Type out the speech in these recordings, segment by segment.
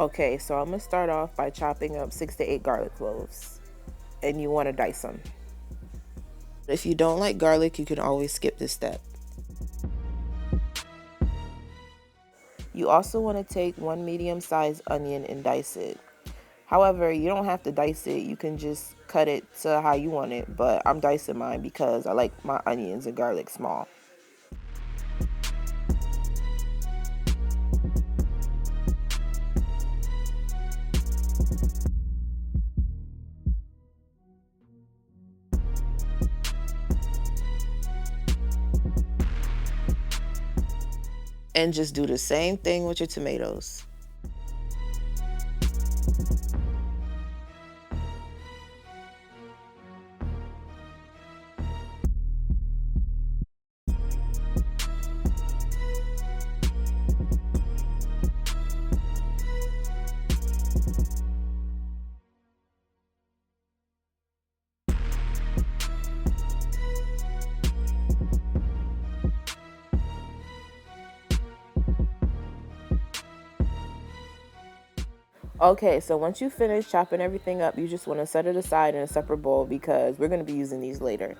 Okay, so I'm gonna start off by chopping up 6 to 8 garlic cloves, and you want to dice them. If you don't like garlic, you can always skip this step. You also want to take 1 medium-sized onion and dice it. However, you don't have to dice it, you can just cut it to how you want it, but I'm dicing mine because I like my onions and garlic small. And just do the same thing with your tomatoes. Okay, so once you finish chopping everything up, you just want to set it aside in a separate bowl because we're going to be using these later.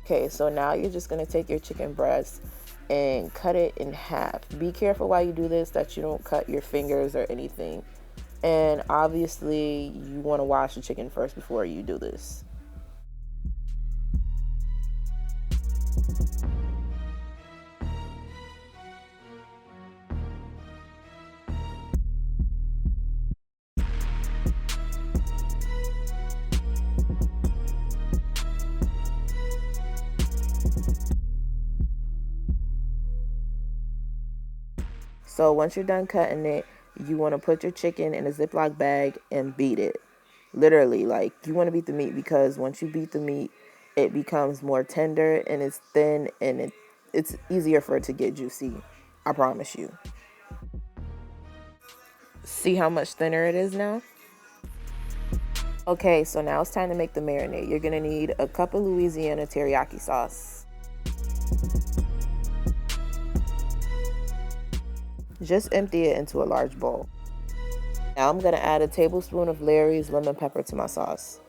Okay, so now you're just going to take your chicken breast and cut it in half. Be careful while you do this that you don't cut your fingers or anything. And obviously, you want to wash the chicken first before you do this. So once you're done cutting it, you want to put your chicken in a Ziploc bag and beat it. Literally, like, you want to beat the meat because once you beat the meat, it becomes more tender and it's thin and it's easier for it to get juicy. I promise you. See how much thinner it is now? Okay, so now it's time to make the marinade. You're going to need a cup of Louisiana teriyaki sauce. Just empty it into a large bowl. Now I'm going to add a tablespoon of Larry's lemon pepper to my sauce.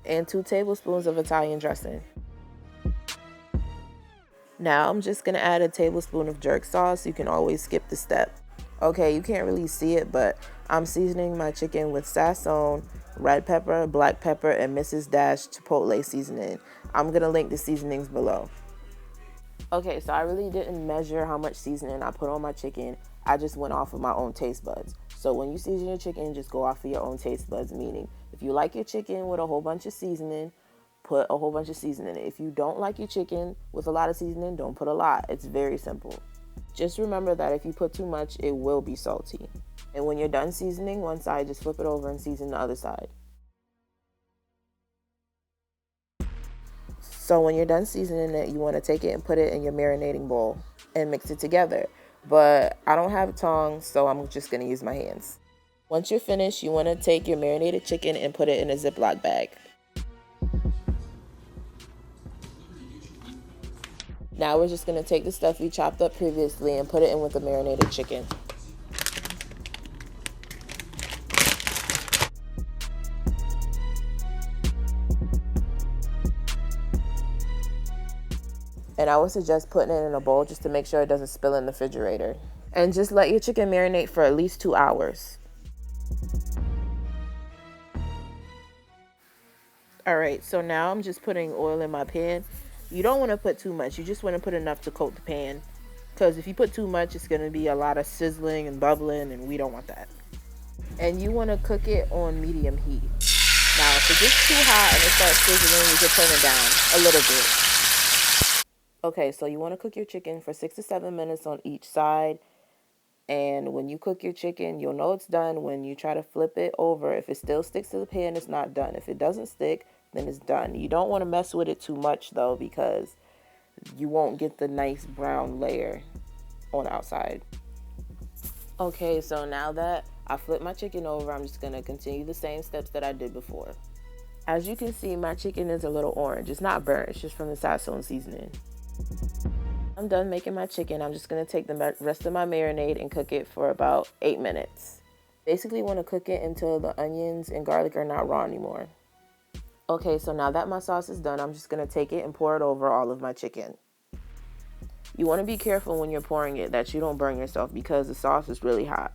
And 2 tablespoons of Italian dressing. Now I'm just going to add a tablespoon of jerk sauce. You can always skip the step. Okay, you can't really see it, but I'm seasoning my chicken with Sazon, red pepper, black pepper, and Mrs. Dash chipotle seasoning. I'm going to link the seasonings below. Okay, so I really didn't measure how much seasoning I put on my chicken. I just went off of my own taste buds. So when you season your chicken, just go off of your own taste buds, meaning if you like your chicken with a whole bunch of seasoning, put a whole bunch of seasoning in it. If you don't like your chicken with a lot of seasoning, don't put a lot. It's very simple. Just remember that if you put too much, it will be salty. And when you're done seasoning one side, just flip it over and season the other side. So when you're done seasoning it, you want to take it and put it in your marinating bowl and mix it together. But I don't have tongs, so I'm just going to use my hands. Once you're finished, you want to take your marinated chicken and put it in a Ziploc bag. Now we're just going to take the stuff we chopped up previously and put it in with the marinated chicken. And I would suggest putting it in a bowl just to make sure it doesn't spill in the refrigerator. And just let your chicken marinate for at least 2 hours. Alright, so now I'm just putting oil in my pan. You don't want to put too much. You just want to put enough to coat the pan. Because if you put too much, it's going to be a lot of sizzling and bubbling, and we don't want that. And you want to cook it on medium heat. Now, if it gets too hot and it starts sizzling, you can turn it down a little bit. Okay, so you want to cook your chicken for 6 to 7 minutes on each side. And when you cook your chicken, you'll know it's done when you try to flip it over. If it still sticks to the pan, it's not done. If it doesn't stick, then it's done. You don't want to mess with it too much, though, because you won't get the nice brown layer on the outside. Okay, so now that I flip my chicken over. I'm just gonna continue the same steps that I did before. As you can see, my chicken is a little orange. It's not burnt, it's just from the Sazon seasoning. I'm done making my chicken. I'm just gonna take the rest of my marinade and cook it for about 8 minutes. Basically want to cook it until the onions and garlic are not raw anymore. Okay, so now that my sauce is done, I'm just gonna take it and pour it over all of my chicken. You want to be careful when you're pouring it that you don't burn yourself because the sauce is really hot.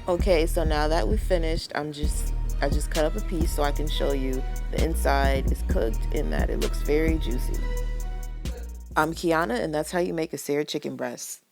Okay, so now that we've finished, I just cut up a piece so I can show you the inside is cooked and that it looks very juicy. I'm Kiana, and that's how you make a seared chicken breast.